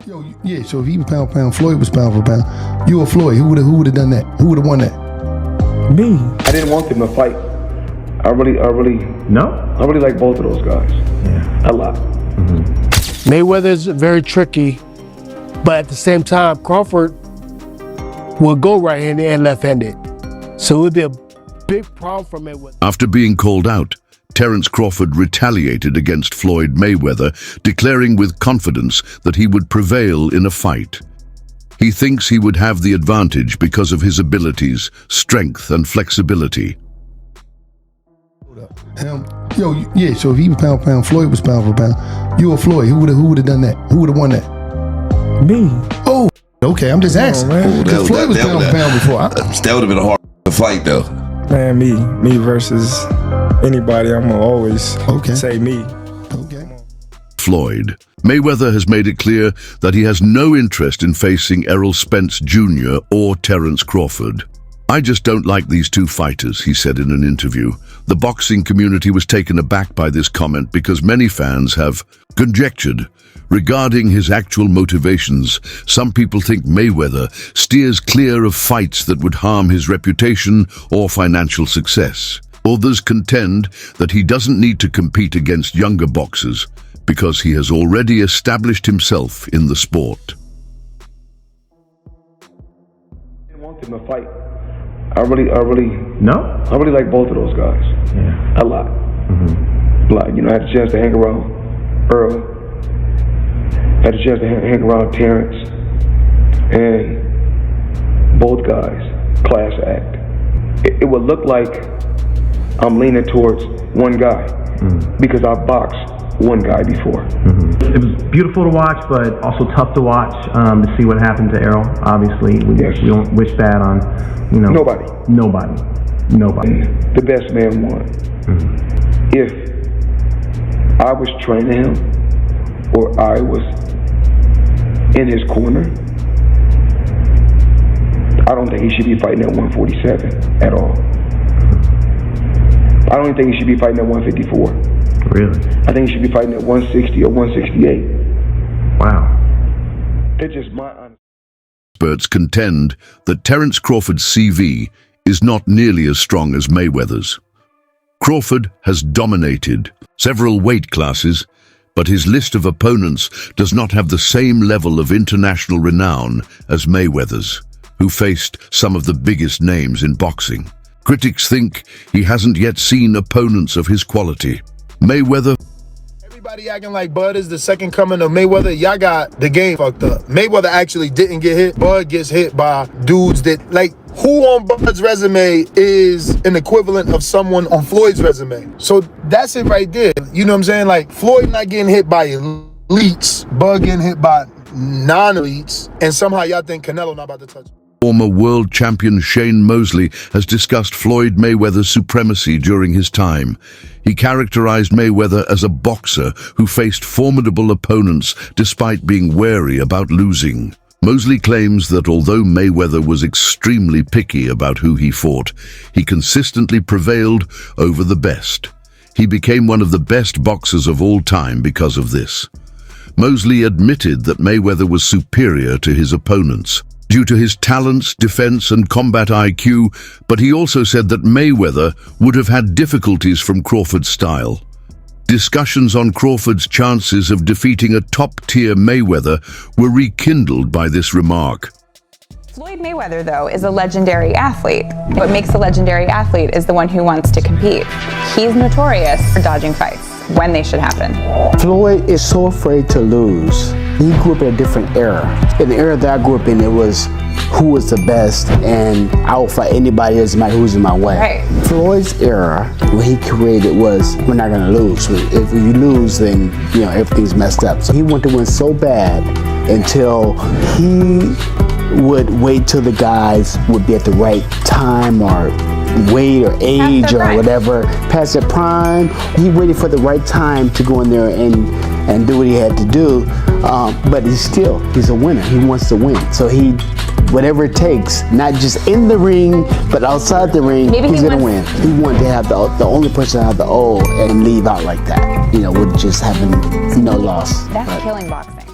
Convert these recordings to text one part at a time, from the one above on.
Yo, yeah, so if he was pound for pound, Floyd was pound for pound. You or Floyd, who would have done that? Who would have won that? Me. I didn't want them to fight. I really like both of those guys. Yeah. A lot. Mm-hmm. Mayweather's very tricky, but at the same time, Crawford will go right-handed and left-handed. So it would be a big problem for Mayweather. After being called out, Terence Crawford retaliated against Floyd Mayweather, declaring with confidence that he would prevail in a fight. He thinks he would have the advantage because of his abilities, strength, and flexibility. Yo, yeah, so if he was pound for pound, Floyd was pound for pound. You or Floyd, who would have done that? Who would have won that? Me. Oh, okay, I'm just asking. Because Floyd was pound for pound before. That would have been a hard fight, though. Man, me versus anybody. I'm gonna always say me. Okay. Floyd. Mayweather has made it clear that he has no interest in facing Errol Spence Jr. or Terence Crawford. "I just don't like these two fighters," he said in an interview. The boxing community was taken aback by this comment because many fans have conjectured regarding his actual motivations. Some people think Mayweather steers clear of fights that would harm his reputation or financial success. Others contend that he doesn't need to compete against younger boxers because he has already established himself in the sport. I didn't want them to fight. I really like both of those guys. Yeah. A lot. Mm-hmm. A lot. I had a chance to hang around Earl. Had a chance to hang around Terence. And both guys, class act. It would look like I'm leaning towards one guy because I boxed one guy before. Mm-hmm. It was beautiful to watch, but also tough to watch to see what happened to Errol. Obviously, we don't wish that on, Nobody. Mm-hmm. The best man won. Mm-hmm. If I was training him or I was in his corner, I don't think he should be fighting at 147 at all. I don't even think he should be fighting at 154. Really? I think he should be fighting at 160 or 168. Wow. They're just my honest. Experts contend that Terence Crawford's CV is not nearly as strong as Mayweather's. Crawford has dominated several weight classes, but his list of opponents does not have the same level of international renown as Mayweather's, who faced some of the biggest names in boxing. Critics think he hasn't yet seen opponents of his quality. Mayweather. Everybody acting like Bud is the second coming of Mayweather. Y'all got the game fucked up. Mayweather actually didn't get hit. Bud gets hit by dudes that, who on Bud's resume is an equivalent of someone on Floyd's resume? So that's it right there. You know what I'm saying? Floyd not getting hit by elites, Bud getting hit by non-elites, and somehow y'all think Canelo not about to touch him. Former world champion Shane Mosley has discussed Floyd Mayweather's supremacy during his time. He characterized Mayweather as a boxer who faced formidable opponents despite being wary about losing. Mosley claims that although Mayweather was extremely picky about who he fought, he consistently prevailed over the best. He became one of the best boxers of all time because of this. Mosley admitted that Mayweather was superior to his opponents due to his talents, defense, and combat IQ, but he also said that Mayweather would have had difficulties from Crawford's style. Discussions on Crawford's chances of defeating a top-tier Mayweather were rekindled by this remark. Floyd Mayweather, though, is a legendary athlete. What makes a legendary athlete is the one who wants to compete. He's notorious for dodging fights when they should happen. Floyd is so afraid to lose. He grew up in a different era. In the era that I grew up in, it was who was the best, and I will fight anybody who's in my way. Right. Floyd's era, what he created was, we're not gonna lose. If you lose, then everything's messed up. So he wanted to win so bad until he would wait till the guys would be at the right time or weight or age or whatever, past their prime. He waited for the right time to go in there and do what he had to do. But he's a winner. He wants to win. So whatever it takes, not just in the ring, but outside the ring, he's gonna win. He wanted to have the only person to have the O and leave out like that, with just having no loss. That's killing boxing.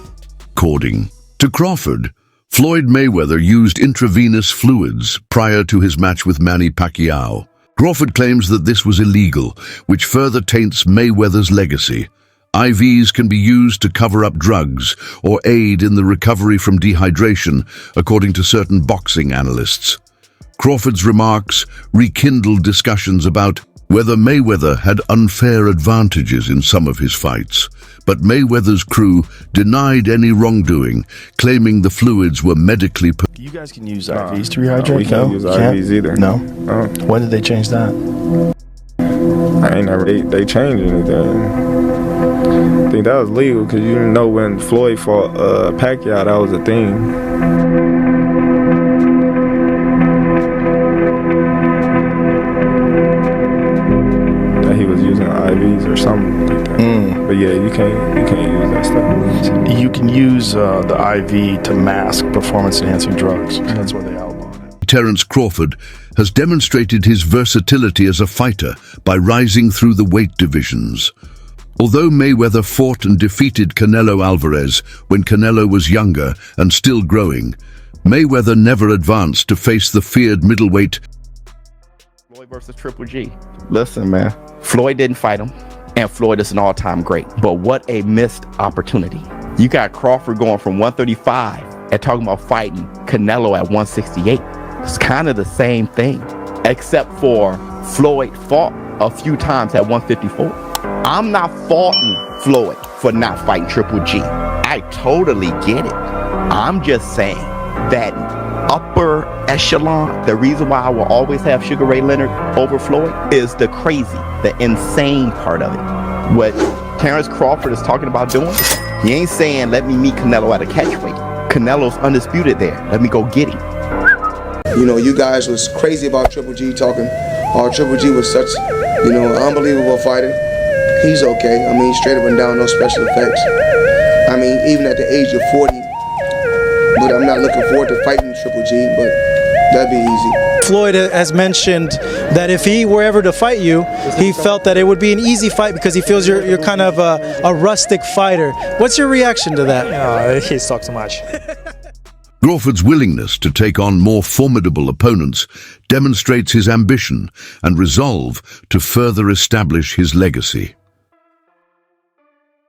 According To Crawford, Floyd Mayweather used intravenous fluids prior to his match with Manny Pacquiao. Crawford claims that this was illegal, which further taints Mayweather's legacy. IVs can be used to cover up drugs or aid in the recovery from dehydration, according to certain boxing analysts. Crawford's remarks rekindled discussions about whether Mayweather had unfair advantages in some of his fights, but Mayweather's crew denied any wrongdoing, claiming the fluids were medically... You guys can use IVs to rehydrate? We can't use IVs either. No? When did they change that? I ain't never... They changed anything. I think that was legal, because you didn't know when Floyd fought Pacquiao, that was a thing. He was using IVs or something like that. But yeah, you can't use that stuff. You can use the IV to mask performance-enhancing drugs. That's why they outlawed it. Terence Crawford has demonstrated his versatility as a fighter by rising through the weight divisions. Although Mayweather fought and defeated Canelo Alvarez when Canelo was younger and still growing, Mayweather never advanced to face the feared middleweight Floyd versus Triple G. Listen, man. Floyd didn't fight him, and Floyd is an all-time great. But what a missed opportunity. You got Crawford going from 135 and talking about fighting Canelo at 168. It's kind of the same thing, except for Floyd fought a few times at 154. I'm not faulting Floyd for not fighting Triple G. I totally get it. I'm just saying that upper echelon, the reason why I will always have Sugar Ray Leonard over Floyd is the crazy, the insane part of it. What Terence Crawford is talking about doing, he ain't saying let me meet Canelo at a catchweight. Canelo's undisputed there. Let me go get him. You know, you guys was crazy about Triple G talking. Triple G was such, unbelievable fighter. He's okay. I mean, straight up and down, no special effects. I mean, even at the age of 40, but I'm not looking forward to fighting Triple G, but that'd be easy. Floyd has mentioned that if he were ever to fight you, he felt that it would be an easy fight because he feels you're kind of a rustic fighter. What's your reaction to that? He talks too much. Crawford's willingness to take on more formidable opponents demonstrates his ambition and resolve to further establish his legacy.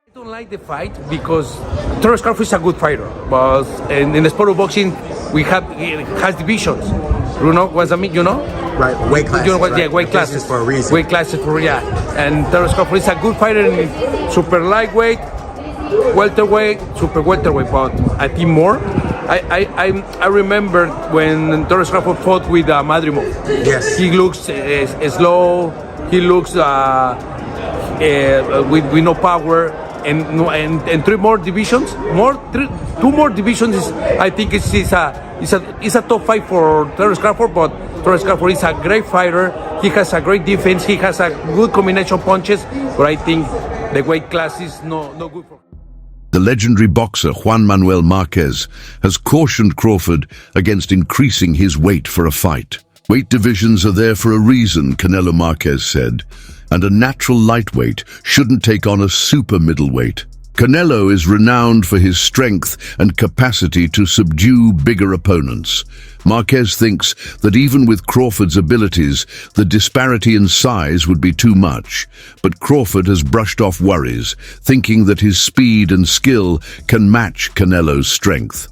I don't like the fight because Terence Crawford is a good fighter, but in the sport of boxing, it has divisions. You know what I mean? You know? Right, weight classes. You know what? Right? Yeah, weight classes for a reason. Weight classes and Terence Crawford is a good fighter in super lightweight, welterweight, super welterweight, but I think more. I remember when Terence Crawford fought with Madrimov. Yes. He looks slow. He looks with no power. And three more divisions, two more divisions. I think it's a top fight for Terence Crawford. But Terence Crawford is a great fighter. He has a great defense. He has a good combination of punches. But I think the weight class is no good for him. The legendary boxer Juan Manuel Marquez has cautioned Crawford against increasing his weight for a fight. Weight divisions are there for a reason, Canelo Marquez said, and a natural lightweight shouldn't take on a super middleweight. Canelo is renowned for his strength and capacity to subdue bigger opponents. Marquez thinks that even with Crawford's abilities, the disparity in size would be too much. But Crawford has brushed off worries, thinking that his speed and skill can match Canelo's strength.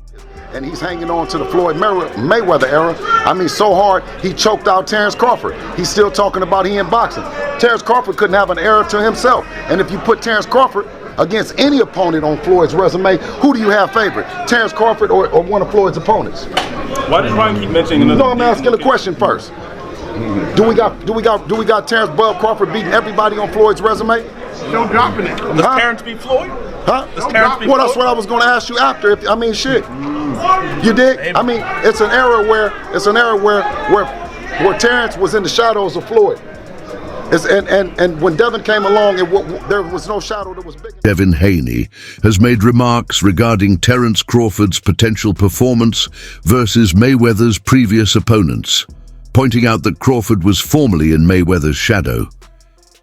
And he's hanging on to the Floyd Mayweather era. I mean, so hard, he choked out Terence Crawford. He's still talking about he in boxing. Terence Crawford couldn't have an era to himself. And if you put Terence Crawford against any opponent on Floyd's resume, who do you have favorite? Terence Crawford or one of Floyd's opponents? Why does Ryan keep mentioning another? No, I'm asking a question first. Do we got Terence Bub Crawford beating everybody on Floyd's resume? No dropping it. Does Terence beat Floyd? Huh? Well, that's what I was going to ask you after. Shit. You dig? I mean, it's an era where Terence was in the shadows of Floyd. And when Devin came along, there was no shadow that was big. Devin Haney has made remarks regarding Terence Crawford's potential performance versus Mayweather's previous opponents, pointing out that Crawford was formerly in Mayweather's shadow.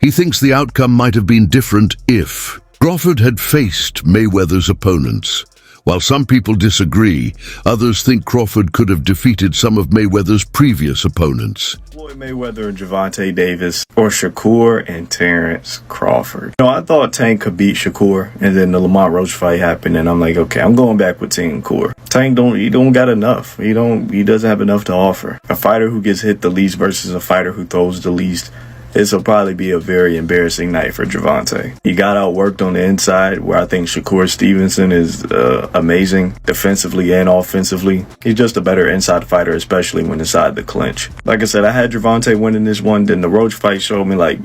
He thinks the outcome might have been different if Crawford had faced Mayweather's opponents. While some people disagree, others think Crawford could have defeated some of Mayweather's previous opponents. Floyd Mayweather and Gervonta Davis, or Shakur and Terence Crawford. I thought Tank could beat Shakur, and then the Lamont Roach fight happened, and I'm like, okay, I'm going back with Tank Shakur. Tank don't got enough. He doesn't have enough to offer. A fighter who gets hit the least versus a fighter who throws the least. This will probably be a very embarrassing night for Gervonta. He got outworked on the inside, where I think Shakur Stevenson is amazing defensively and offensively. He's just a better inside fighter, especially when inside the clinch. Like I said, I had Gervonta winning this one. Then the Roach fight showed me like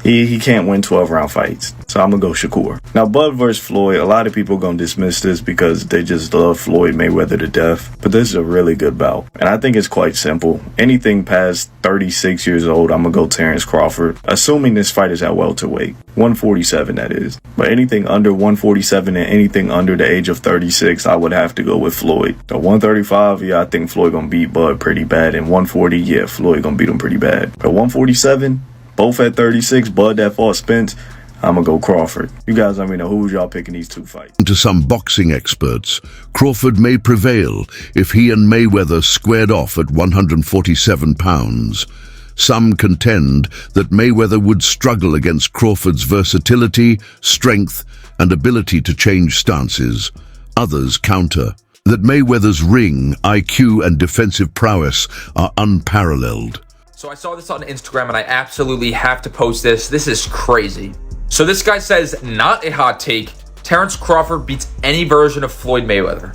he can't win 12-round fights. So I'm going to go Shakur. Now, Bud versus Floyd, a lot of people going to dismiss this because they just love Floyd Mayweather to death. But this is a really good bout. And I think it's quite simple. Anything past 36 years old, I'm going to go Terence Crawford. Assuming this fight is at welterweight. 147, that is. But anything under 147 and anything under the age of 36, I would have to go with Floyd. At 135, yeah, I think Floyd going to beat Bud pretty bad. And 140, yeah, Floyd going to beat him pretty bad. At 147, both at 36, Bud that fought Spence, I'm going to go Crawford. You guys let me know who y'all picking these two fights. To some boxing experts, Crawford may prevail if he and Mayweather squared off at 147 pounds. Some contend that Mayweather would struggle against Crawford's versatility, strength, and ability to change stances. Others counter that Mayweather's ring, IQ, and defensive prowess are unparalleled. So I saw this on Instagram and I absolutely have to post this. This is crazy. So this guy says, not a hot take, Terence Crawford beats any version of Floyd Mayweather.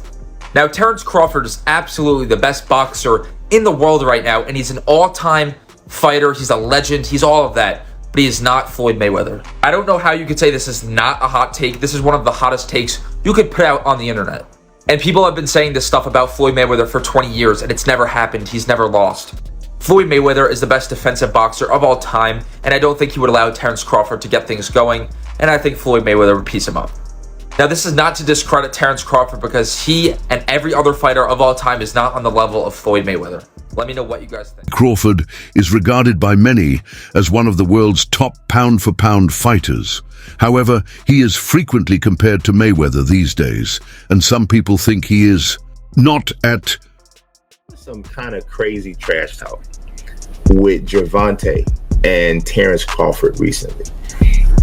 Now, Terence Crawford is absolutely the best boxer in the world right now, and he's an all-time fighter. He's a legend. He's all of that, but he is not Floyd Mayweather. I don't know how you could say this is not a hot take. This is one of the hottest takes you could put out on the internet. And people have been saying this stuff about Floyd Mayweather for 20 years, and it's never happened. He's never lost. Floyd Mayweather is the best defensive boxer of all time, and I don't think he would allow Terence Crawford to get things going, and I think Floyd Mayweather would piece him up. Now, this is not to discredit Terence Crawford because he and every other fighter of all time is not on the level of Floyd Mayweather. Let me know what you guys think. Crawford is regarded by many as one of the world's top pound-for-pound fighters. However, he is frequently compared to Mayweather these days, and some people think he is not at some kind of crazy trash talk with Gervonta and Terence Crawford recently.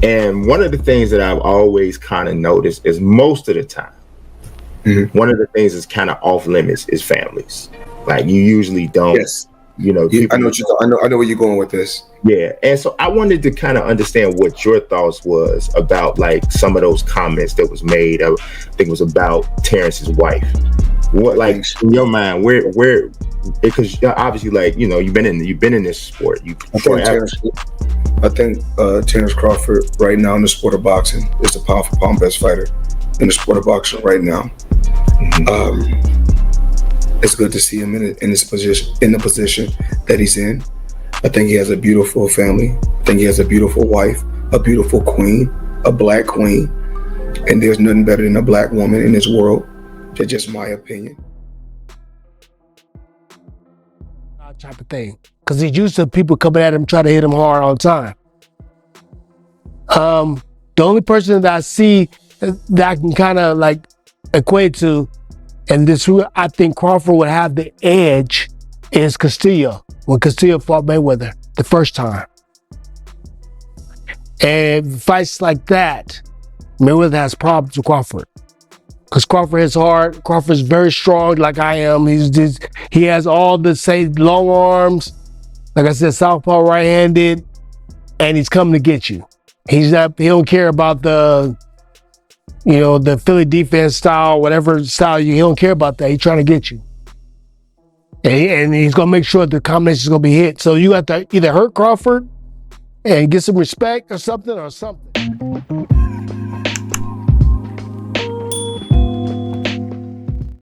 And one of the things that I've always kind of noticed is most of the time, one of the things that's kind of off limits is families. Like you usually don't, I know where you're going with this. Yeah. And so I wanted to kind of understand what your thoughts was about like some of those comments that was made. I think it was about Terence's wife. What, like, in your mind, where, because obviously, like, you've been in this sport. I think Terence Crawford right now in the sport of boxing is the pound for pound best fighter in the sport of boxing right now. It's good to see him in the position that he's in. I think he has a beautiful family. I think he has a beautiful wife, a beautiful queen, a black queen, and there's nothing better than a black woman in this world. That's just my opinion. Type of thing, because he's used to people coming at him, trying to hit him hard all the time. The only person that I see that I can kind of like equate to, and this who I think Crawford would have the edge, is Castillo. When Castillo fought Mayweather the first time, and fights like that, Mayweather has problems with Crawford. Because Crawford hits hard. Crawford's very strong, like I am. He has all the same long arms. Like I said, southpaw, right-handed, and he's coming to get you. He don't care about the Philly defense style, whatever style he don't care about that. He's trying to get you. And he's gonna make sure the combination is gonna be hit. So you have to either hurt Crawford and get some respect or something.